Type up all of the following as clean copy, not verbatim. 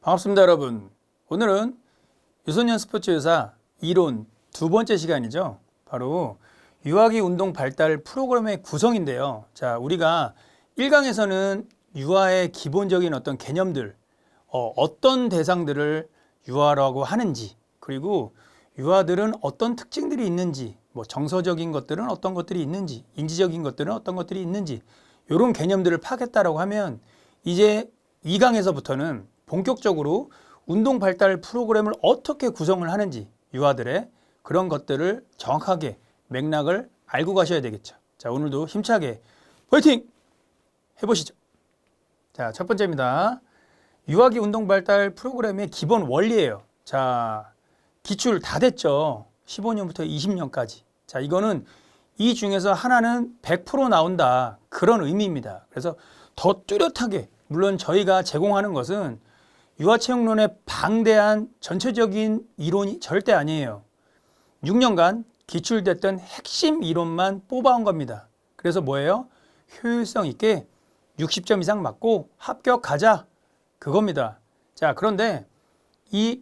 반갑습니다, 여러분. 오늘은 유소년 스포츠의사 이론 두 번째 시간이죠. 바로 유아기 운동 발달 프로그램의 구성인데요. 자, 우리가 1강에서는 유아의 기본적인 어떤 개념들, 어떤 대상들을 유아라고 하는지, 그리고 유아들은 어떤 특징들이 있는지, 뭐 정서적인 것들은 어떤 것들이 있는지, 인지적인 것들은 어떤 것들이 있는지, 이런 개념들을 파악했다라고 하면 이제 2강에서부터는 본격적으로 운동 발달 프로그램을 어떻게 구성을 하는지 유아들의 그런 것들을 정확하게 맥락을 알고 가셔야 되겠죠. 자, 오늘도 힘차게 화이팅! 해보시죠. 자, 첫 번째입니다. 유아기 운동 발달 프로그램의 기본 원리예요. 자, 기출 다 됐죠. 15년부터 20년까지. 자, 이거는 이 중에서 하나는 100% 나온다. 그런 의미입니다. 그래서 더 뚜렷하게, 물론 저희가 제공하는 것은 유아체육론의 방대한 전체적인 이론이 절대 아니에요. 6년간 기출됐던 핵심 이론만 뽑아온 겁니다. 그래서 뭐예요? 효율성 있게 60점 이상 맞고 합격하자. 그겁니다. 자, 그런데 이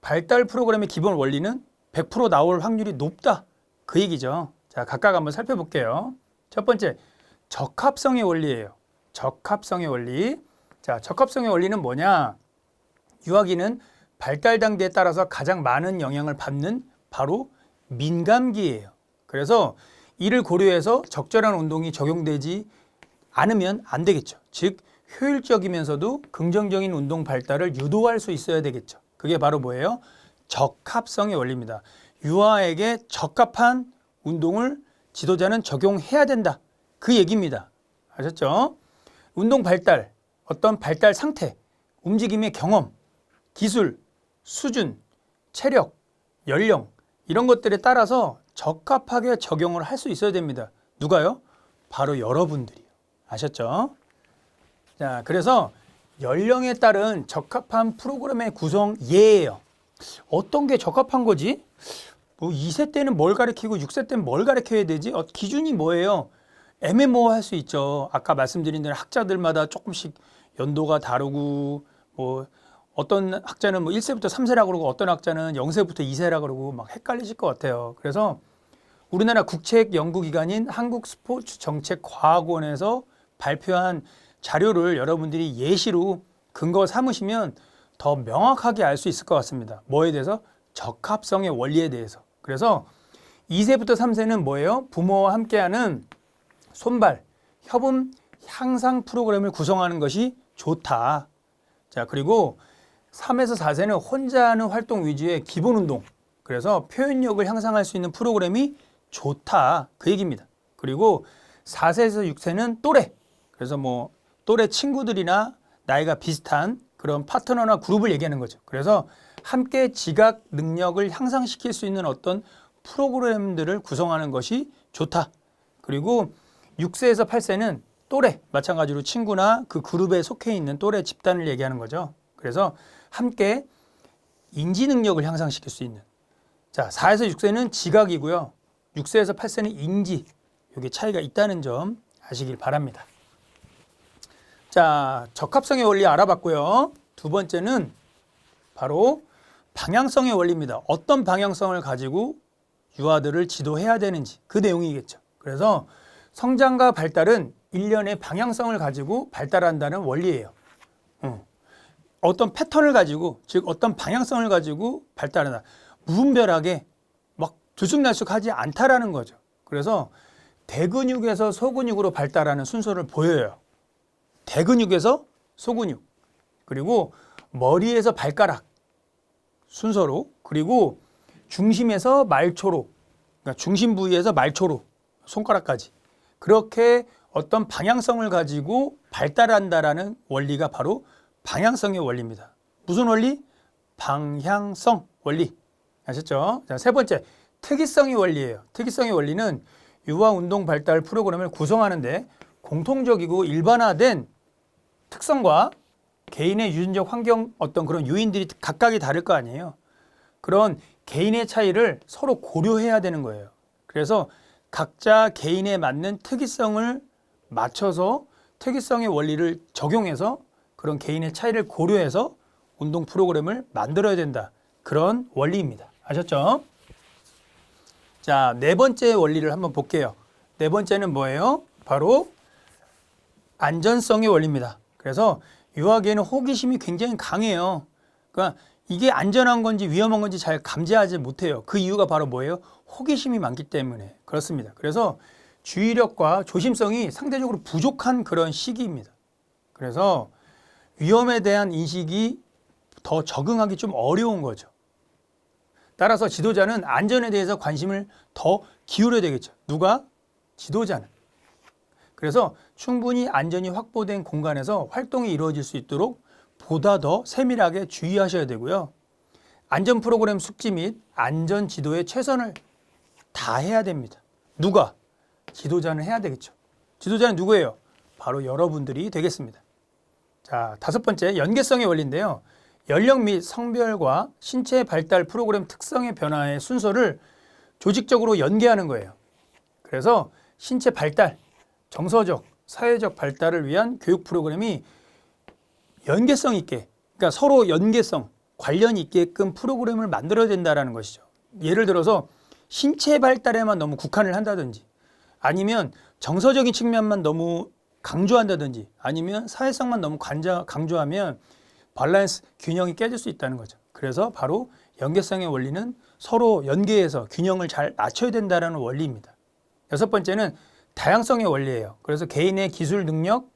발달 프로그램의 기본 원리는 100% 나올 확률이 높다. 그 얘기죠. 자, 각각 한번 살펴볼게요. 첫 번째, 적합성의 원리예요. 적합성의 원리. 자, 적합성의 원리는 뭐냐? 유아기는 발달 단계에 따라서 가장 많은 영향을 받는 바로 민감기예요. 그래서 이를 고려해서 적절한 운동이 적용되지 않으면 안 되겠죠. 즉 효율적이면서도 긍정적인 운동 발달을 유도할 수 있어야 되겠죠. 그게 바로 뭐예요? 적합성의 원리입니다. 유아에게 적합한 운동을 지도자는 적용해야 된다. 그 얘기입니다. 아셨죠? 운동 발달, 어떤 발달 상태, 움직임의 경험, 기술, 수준, 체력, 연령 이런 것들에 따라서 적합하게 적용을 할 수 있어야 됩니다. 누가요? 바로 여러분들이요. 아셨죠? 자, 그래서 연령에 따른 적합한 프로그램의 구성 예예요. 어떤 게 적합한 거지? 뭐 2세 때는 뭘 가르치고 6세 때는 뭘 가르쳐야 되지? 기준이 뭐예요? 애매모호할 수 있죠. 아까 말씀드린 대로 학자들마다 조금씩 연도가 다르고 뭐 어떤 학자는 뭐 1세부터 3세라고 그러고 어떤 학자는 0세부터 2세라고 그러고 막 헷갈리실 것 같아요. 그래서 우리나라 국책 연구기관인 한국스포츠정책과학원에서 발표한 자료를 여러분들이 예시로 근거 삼으시면 더 명확하게 알 수 있을 것 같습니다. 뭐에 대해서? 적합성의 원리에 대해서. 그래서 2세부터 3세는 뭐예요? 부모와 함께하는 손발, 협음 향상 프로그램을 구성하는 것이 좋다. 자, 그리고 3에서 4세는 혼자 하는 활동 위주의 기본 운동. 그래서 표현력을 향상할 수 있는 프로그램이 좋다. 그 얘기입니다. 그리고 4세에서 6세는 또래. 그래서 뭐 또래 친구들이나 나이가 비슷한 그런 파트너나 그룹을 얘기하는 거죠. 그래서 함께 지각 능력을 향상시킬 수 있는 어떤 프로그램들을 구성하는 것이 좋다. 그리고 6세에서 8세는 또래, 마찬가지로 친구나 그 그룹에 속해 있는 또래 집단을 얘기하는 거죠. 그래서 함께 인지 능력을 향상시킬 수 있는. 자, 4에서 6세는 지각이고요. 6세에서 8세는 인지. 이게 차이가 있다는 점 아시길 바랍니다. 자, 적합성의 원리 알아봤고요. 두 번째는 바로 방향성의 원리입니다. 어떤 방향성을 가지고 유아들을 지도해야 되는지 그 내용이겠죠. 그래서 성장과 발달은 일련의 방향성을 가지고 발달한다는 원리예요. 어떤 패턴을 가지고, 즉 어떤 방향성을 가지고 발달한다. 무분별하게 막 들쑥날쑥하지 않다라는 거죠. 그래서 대근육에서 소근육으로 발달하는 순서를 보여요. 대근육에서 소근육, 그리고 머리에서 발가락 순서로, 그리고 중심에서 말초로, 그러니까 중심 부위에서 말초로 손가락까지 그렇게 어떤 방향성을 가지고 발달한다라는 원리가 바로 방향성의 원리입니다. 무슨 원리? 방향성 원리. 아셨죠? 자, 세 번째, 특이성의 원리예요. 특이성의 원리는 유아 운동 발달 프로그램을 구성하는데 공통적이고 일반화된 특성과 개인의 유전적 환경 어떤 그런 요인들이 각각이 다를 거 아니에요. 그런 개인의 차이를 서로 고려해야 되는 거예요. 그래서 각자 개인에 맞는 특이성을 맞춰서 특이성의 원리를 적용해서 그런 개인의 차이를 고려해서 운동 프로그램을 만들어야 된다. 그런 원리입니다. 아셨죠? 자, 네 번째 원리를 한번 볼게요. 네 번째는 뭐예요? 바로 안전성의 원리입니다. 그래서 유아기에는 호기심이 굉장히 강해요. 그러니까 이게 안전한 건지 위험한 건지 잘 감지하지 못해요. 그 이유가 바로 뭐예요? 호기심이 많기 때문에 그렇습니다. 그래서 주의력과 조심성이 상대적으로 부족한 그런 시기입니다. 그래서 위험에 대한 인식이 더 적응하기 좀 어려운 거죠. 따라서 지도자는 안전에 대해서 관심을 더 기울여야 되겠죠. 누가? 지도자는. 그래서 충분히 안전이 확보된 공간에서 활동이 이루어질 수 있도록 보다 더 세밀하게 주의하셔야 되고요. 안전 프로그램 숙지 및 안전 지도에 최선을 다해야 됩니다. 누가? 지도자는 해야 되겠죠. 지도자는 누구예요? 바로 여러분들이 되겠습니다. 자, 다섯 번째, 연계성의 원리인데요. 연령 및 성별과 신체 발달 프로그램 특성의 변화의 순서를 조직적으로 연계하는 거예요. 그래서 신체 발달, 정서적, 사회적 발달을 위한 교육 프로그램이 연계성 있게, 그러니까 서로 연계성, 관련이 있게끔 프로그램을 만들어야 된다는 것이죠. 예를 들어서 신체 발달에만 너무 국한을 한다든지 아니면 정서적인 측면만 너무 강조한다든지 아니면 사회성만 너무 강조하면 밸런스, 균형이 깨질 수 있다는 거죠. 그래서 바로 연계성의 원리는 서로 연계해서 균형을 잘 맞춰야 된다는 원리입니다. 여섯 번째는 다양성의 원리예요. 그래서 개인의 기술 능력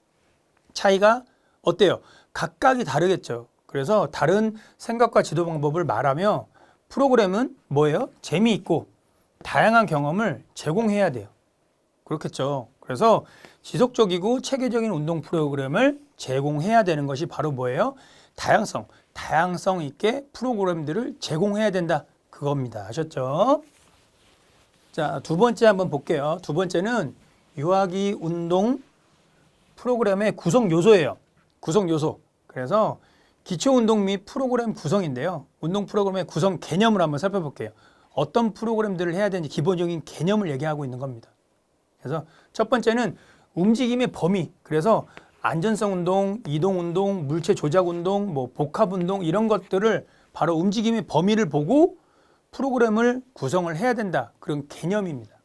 차이가 어때요? 각각이 다르겠죠. 그래서 다른 생각과 지도 방법을 말하며 프로그램은 뭐예요? 재미있고 다양한 경험을 제공해야 돼요. 그렇겠죠. 그래서 지속적이고 체계적인 운동 프로그램을 제공해야 되는 것이 바로 뭐예요? 다양성 있게 프로그램들을 제공해야 된다. 그겁니다. 아셨죠? 자, 두 번째 한번 볼게요. 두 번째는 유아기 운동 프로그램의 구성 요소예요. 구성 요소. 그래서 기초 운동 및 프로그램 구성인데요. 운동 프로그램의 구성 개념을 한번 살펴볼게요. 어떤 프로그램들을 해야 되는지 기본적인 개념을 얘기하고 있는 겁니다. 그래서 첫 번째는 움직임의 범위. 그래서 안전성 운동, 이동 운동, 물체 조작 운동, 복합 운동 이런 것들을 바로 움직임의 범위를 보고 프로그램을 구성을 해야 된다. 그런 개념입니다.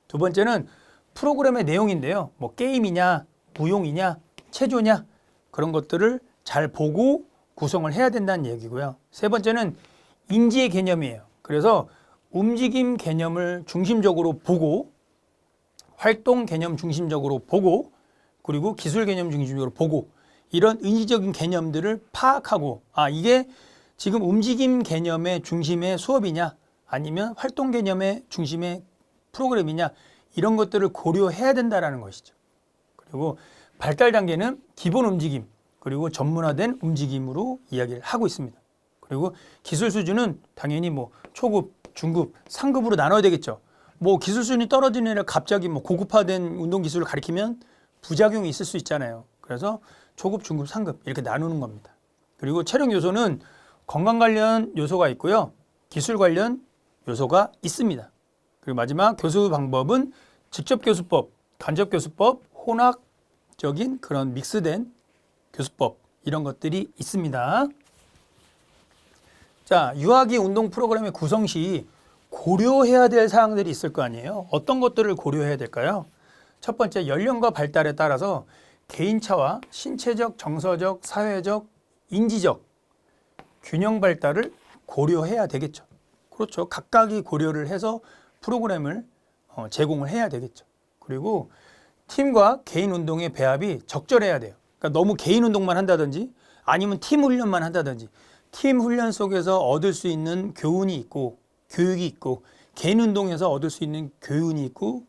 두 번째는 프로그램의 내용인데요. 게임이냐, 무용이냐, 체조냐 그런 것들을 잘 보고 구성을 해야 된다는 얘기고요. 세 번째는 인지의 개념이에요. 그래서 움직임 개념을 중심적으로 보고 활동 개념 중심적으로 보고 그리고 기술 개념 중심적으로 보고 이런 인지적인 개념들을 파악하고 이게 지금 움직임 개념의 중심의 수업이냐 아니면 활동 개념의 중심의 프로그램이냐 이런 것들을 고려해야 된다는 것이죠. 그리고 발달 단계는 기본 움직임 그리고 전문화된 움직임으로 이야기를 하고 있습니다. 그리고 기술 수준은 당연히 초급, 중급, 상급으로 나눠야 되겠죠. 기술 수준이 떨어지는 애를 갑자기 고급화된 운동 기술을 가리키면 부작용이 있을 수 있잖아요. 그래서 초급, 중급, 상급 이렇게 나누는 겁니다. 그리고 체력 요소는 건강 관련 요소가 있고요. 기술 관련 요소가 있습니다. 그리고 마지막 교수 방법은 직접 교수법, 간접 교수법, 혼합적인 그런 믹스된 교수법 이런 것들이 있습니다. 자, 유아기 운동 프로그램의 구성 시 고려해야 될 사항들이 있을 거 아니에요. 어떤 것들을 고려해야 될까요? 첫 번째, 연령과 발달에 따라서 개인차와 신체적, 정서적, 사회적, 인지적 균형 발달을 고려해야 되겠죠. 그렇죠. 각각이 고려를 해서 프로그램을 제공을 해야 되겠죠. 그리고 팀과 개인 운동의 배합이 적절해야 돼요. 그러니까 너무 개인 운동만 한다든지 아니면 팀 훈련만 한다든지 팀 훈련 속에서 얻을 수 있는 교훈이 있고 교육이 있고 개인 운동에서 얻을 수 있는 교훈이 있고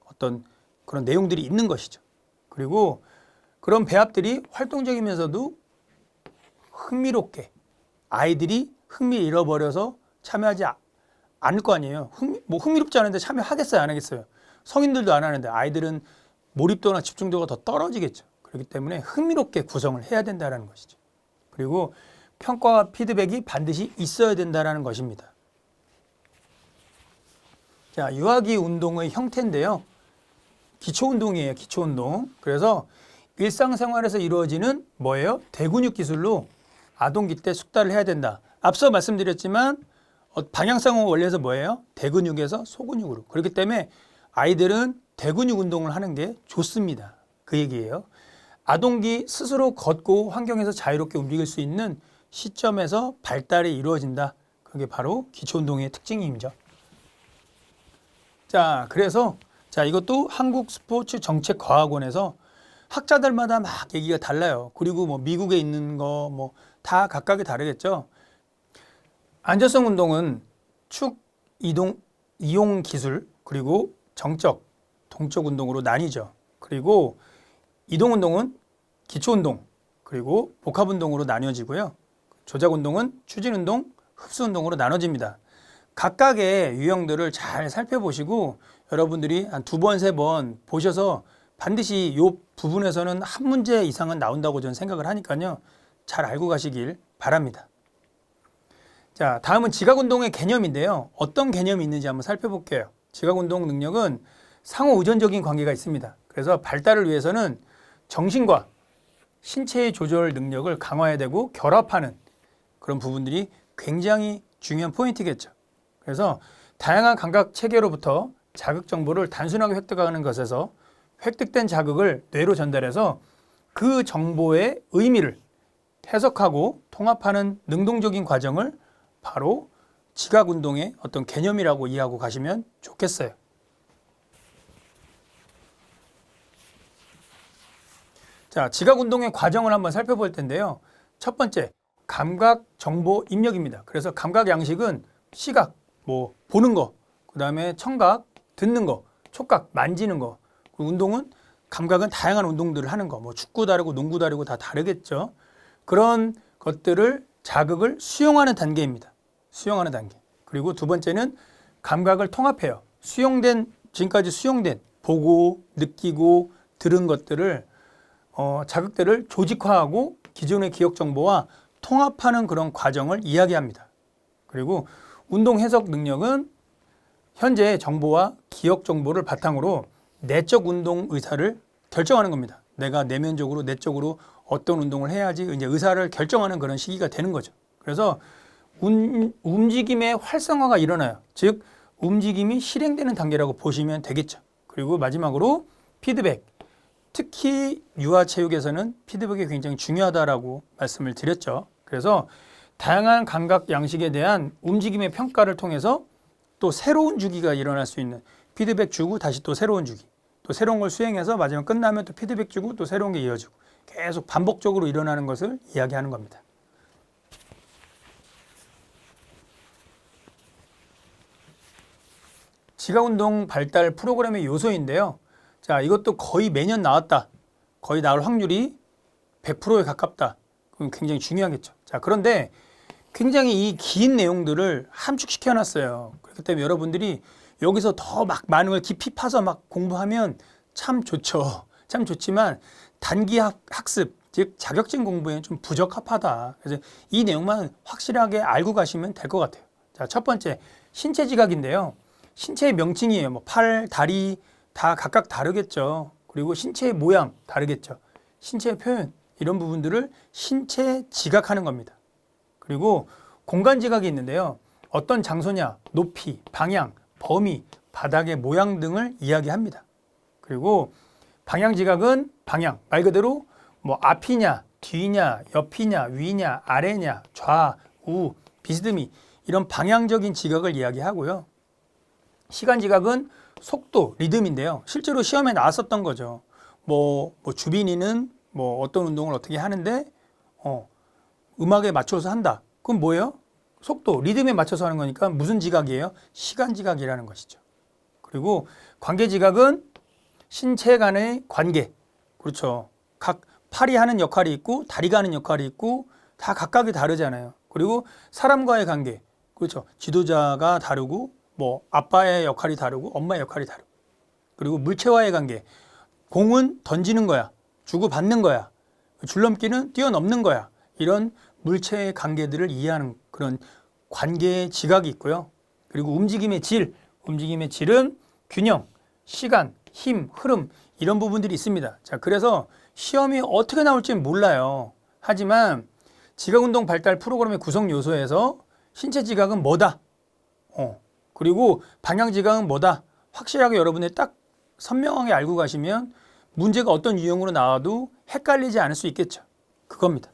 어떤 그런 내용들이 있는 것이죠. 그리고 그런 배합들이 활동적이면서도 흥미롭게 아이들이 흥미를 잃어버려서 참여하지 않을 거 아니에요. 흥미롭지 않은데 참여하겠어요? 안 하겠어요? 성인들도 안 하는데 아이들은 몰입도나 집중도가 더 떨어지겠죠. 그렇기 때문에 흥미롭게 구성을 해야 된다는 것이죠. 그리고 평가와 피드백이 반드시 있어야 된다는 것입니다. 자, 유아기 운동의 형태인데요. 기초운동이에요. 기초운동. 그래서 일상생활에서 이루어지는 뭐예요? 대근육 기술로 아동기 때 숙달을 해야 된다. 앞서 말씀드렸지만 방향성 원리에서 뭐예요? 대근육에서 소근육으로. 그렇기 때문에 아이들은 대근육 운동을 하는 게 좋습니다. 그 얘기예요. 아동기 스스로 걷고 환경에서 자유롭게 움직일 수 있는 시점에서 발달이 이루어진다. 그게 바로 기초운동의 특징이죠. 자, 그래서 이것도 한국스포츠정책과학원에서 학자들마다 막 얘기가 달라요. 그리고 뭐 미국에 있는 거 뭐 다 각각이 다르겠죠. 안전성 운동은 축 이용 기술 그리고 정적, 동적 운동으로 나뉘죠. 그리고 이동 운동은 기초 운동 그리고 복합 운동으로 나뉘어지고요. 조작 운동은 추진 운동, 흡수 운동으로 나눠집니다. 각각의 유형들을 잘 살펴보시고 여러분들이 한 2번, 3번 보셔서 반드시 이 부분에서는 한 문제 이상은 나온다고 저는 생각을 하니까요. 잘 알고 가시길 바랍니다. 자, 다음은 지각운동의 개념인데요. 어떤 개념이 있는지 한번 살펴볼게요. 지각운동 능력은 상호 의존적인 관계가 있습니다. 그래서 발달을 위해서는 정신과 신체의 조절 능력을 강화해야 되고 결합하는 그런 부분들이 굉장히 중요한 포인트겠죠. 그래서 다양한 감각 체계로부터 자극 정보를 단순하게 획득하는 것에서 획득된 자극을 뇌로 전달해서 그 정보의 의미를 해석하고 통합하는 능동적인 과정을 바로 지각운동의 어떤 개념이라고 이해하고 가시면 좋겠어요. 자, 지각운동의 과정을 한번 살펴볼 텐데요. 첫 번째, 감각 정보 입력입니다. 그래서 감각 양식은 시각, 뭐 보는 거, 그 다음에 청각, 듣는 거, 촉각, 만지는 거. 운동은 감각은 다양한 운동들을 하는 거, 뭐 축구 다르고 농구 다르고 다 다르겠죠. 그런 것들을 자극을 수용하는 단계입니다. 수용하는 단계. 그리고 두 번째는 감각을 통합해요. 지금까지 수용된 보고, 느끼고, 들은 것들을 자극들을 조직화하고 기존의 기억 정보와 통합하는 그런 과정을 이야기합니다. 그리고 운동 해석 능력은 현재의 정보와 기억 정보를 바탕으로 내적 운동 의사를 결정하는 겁니다. 내가 내면적으로 내적으로 어떤 운동을 해야지 이제 의사를 결정하는 그런 시기가 되는 거죠. 그래서 움직임의 활성화가 일어나요. 즉 움직임이 실행되는 단계라고 보시면 되겠죠. 그리고 마지막으로 피드백. 특히 유아체육에서는 피드백이 굉장히 중요하다라고 말씀을 드렸죠. 그래서 다양한 감각 양식에 대한 움직임의 평가를 통해서 또 새로운 주기가 일어날 수 있는 피드백 주고 다시 또 새로운 주기. 또 새로운 걸 수행해서 마지막 끝나면 또 피드백 주고 또 새로운 게 이어지고 계속 반복적으로 일어나는 것을 이야기하는 겁니다. 지각운동 발달 프로그램의 요소인데요. 자, 이것도 거의 매년 나왔다. 거의 나올 확률이 100%에 가깝다. 그럼 굉장히 중요하겠죠. 자, 그런데 굉장히 이 긴 내용들을 함축시켜 놨어요. 그렇기 때문에 여러분들이 여기서 더 막 많은 걸 깊이 파서 막 공부하면 참 좋죠. 참 좋지만 단기 학습, 즉 자격증 공부에는 좀 부적합하다. 그래서 이 내용만 확실하게 알고 가시면 될 것 같아요. 자, 첫 번째 신체 지각인데요. 신체의 명칭이에요. 뭐 팔, 다리 다 각각 다르겠죠. 그리고 신체의 모양 다르겠죠. 신체의 표현 이런 부분들을 신체 지각하는 겁니다. 그리고 공간 지각이 있는데요. 어떤 장소냐, 높이, 방향, 범위, 바닥의 모양 등을 이야기합니다. 그리고 방향 지각은 방향, 말 그대로 뭐 앞이냐, 뒤냐, 옆이냐, 위냐, 아래냐, 좌, 우, 비스듬히 이런 방향적인 지각을 이야기하고요. 시간 지각은 속도, 리듬인데요. 실제로 시험에 나왔었던 거죠. 뭐 주빈이는 뭐 어떤 운동을 어떻게 하는데 음악에 맞춰서 한다. 그럼 뭐예요? 속도, 리듬에 맞춰서 하는 거니까 무슨 지각이에요? 시간 지각이라는 것이죠. 그리고 관계 지각은 신체 간의 관계. 그렇죠. 각 팔이 하는 역할이 있고 다리가 하는 역할이 있고 다 각각이 다르잖아요. 그리고 사람과의 관계. 그렇죠. 지도자가 다르고 뭐 아빠의 역할이 다르고 엄마의 역할이 다르고. 그리고 물체와의 관계. 공은 던지는 거야. 주고받는 거야. 줄넘기는 뛰어넘는 거야. 이런 물체의 관계들을 이해하는 그런 관계의 지각이 있고요. 그리고 움직임의 질은 균형, 시간, 힘, 흐름 이런 부분들이 있습니다. 자, 그래서 시험이 어떻게 나올지는 몰라요. 하지만 지각운동 발달 프로그램의 구성 요소에서 신체 지각은 뭐다? 그리고 방향 지각은 뭐다? 확실하게 여러분이 딱 선명하게 알고 가시면 문제가 어떤 유형으로 나와도 헷갈리지 않을 수 있겠죠. 그겁니다.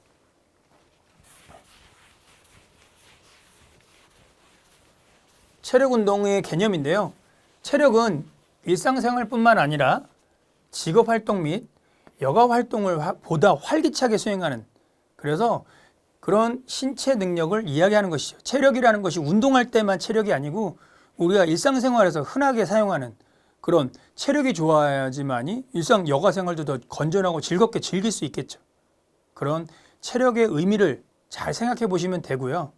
체력 운동의 개념인데요. 체력은 일상생활뿐만 아니라 직업활동 및 여가활동을 보다 활기차게 수행하는, 그래서 그런 신체 능력을 이야기하는 것이죠. 체력이라는 것이 운동할 때만 체력이 아니고 우리가 일상생활에서 흔하게 사용하는 그런 체력이 좋아야지만이 일상 여가생활도 더 건전하고 즐겁게 즐길 수 있겠죠. 그런 체력의 의미를 잘 생각해 보시면 되고요.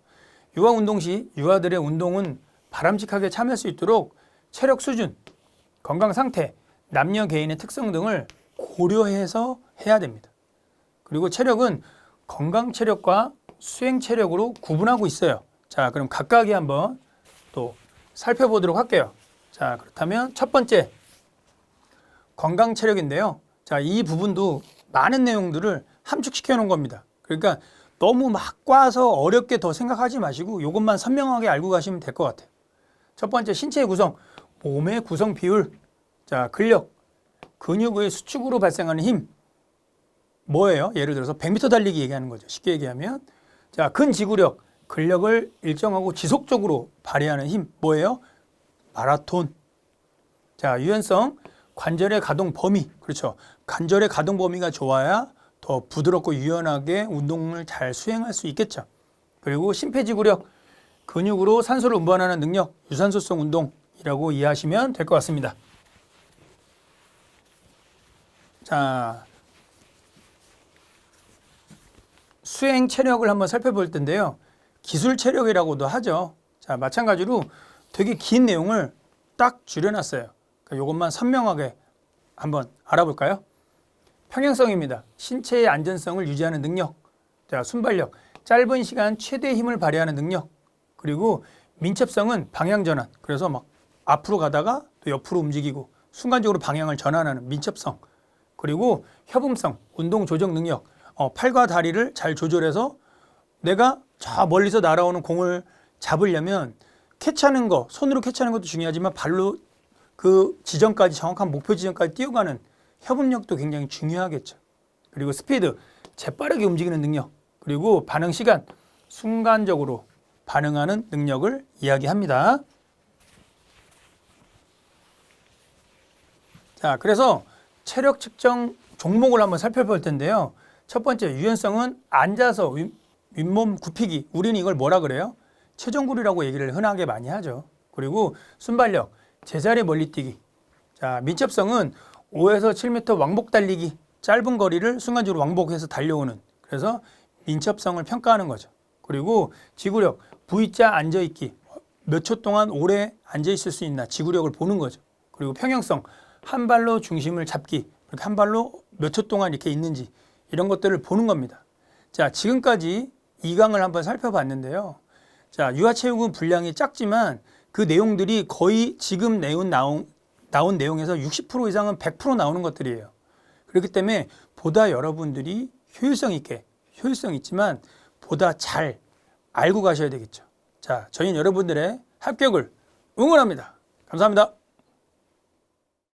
유아 운동 시 유아들의 운동은 바람직하게 참여할 수 있도록 체력 수준, 건강 상태, 남녀 개인의 특성 등을 고려해서 해야 됩니다. 그리고 체력은 건강 체력과 수행 체력으로 구분하고 있어요. 자, 그럼 각각이 한번 또 살펴보도록 할게요. 자, 그렇다면 첫 번째, 건강 체력인데요. 자, 이 부분도 많은 내용들을 함축시켜 놓은 겁니다. 그러니까 너무 막 꽈서 어렵게 더 생각하지 마시고 이것만 선명하게 알고 가시면 될 것 같아요. 첫 번째, 신체의 구성, 몸의 구성 비율. 자, 근력, 근육의 수축으로 발생하는 힘. 뭐예요? 예를 들어서 100m 달리기 얘기하는 거죠. 쉽게 얘기하면. 자, 근지구력, 근력을 일정하고 지속적으로 발휘하는 힘. 뭐예요? 마라톤. 자, 유연성, 관절의 가동 범위. 그렇죠. 관절의 가동 범위가 좋아야 더 부드럽고 유연하게 운동을 잘 수행할 수 있겠죠. 그리고 심폐지구력, 근육으로 산소를 운반하는 능력, 유산소성 운동이라고 이해하시면 될 것 같습니다. 자, 수행 체력을 한번 살펴볼 텐데요. 기술 체력이라고도 하죠. 자, 마찬가지로 되게 긴 내용을 딱 줄여놨어요. 그러니까 이것만 선명하게 한번 알아볼까요? 평행성입니다. 신체의 안전성을 유지하는 능력. 자, 순발력, 짧은 시간 최대의 힘을 발휘하는 능력. 그리고 민첩성은 방향 전환. 그래서 막 앞으로 가다가 또 옆으로 움직이고 순간적으로 방향을 전환하는 민첩성. 그리고 협음성, 운동 조정 능력. 팔과 다리를 잘 조절해서 내가 저 멀리서 날아오는 공을 잡으려면 캐치하는 거, 손으로 캐치하는 것도 중요하지만 발로 그 지점까지, 정확한 목표 지점까지 뛰어가는 협음력도 굉장히 중요하겠죠. 그리고 스피드, 재빠르게 움직이는 능력. 그리고 반응 시간, 순간적으로 반응하는 능력을 이야기합니다. 자, 그래서 체력 측정 종목을 한번 살펴볼 텐데요. 첫 번째, 유연성은 앉아서 윗몸 굽히기. 우리는 이걸 뭐라 그래요? 체중구리라고 얘기를 흔하게 많이 하죠. 그리고 순발력, 제자리 멀리 뛰기. 자, 민첩성은 5에서 7m 왕복 달리기. 짧은 거리를 순간적으로 왕복해서 달려오는. 그래서 민첩성을 평가하는 거죠. 그리고 지구력, V자 앉아있기. 몇 초 동안 오래 앉아있을 수 있나. 지구력을 보는 거죠. 그리고 평형성, 한 발로 중심을 잡기. 이렇게 한 발로 몇 초 동안 이렇게 있는지. 이런 것들을 보는 겁니다. 자, 지금까지 2강을 한번 살펴봤는데요. 자, 유아체육은 분량이 작지만 그 내용들이 거의 지금 나온 내용에서 60% 이상은 100% 나오는 것들이에요. 그렇기 때문에 보다 여러분들이 효율성 있지만 보다 잘 알고 가셔야 되겠죠. 자, 저희는 여러분들의 합격을 응원합니다. 감사합니다.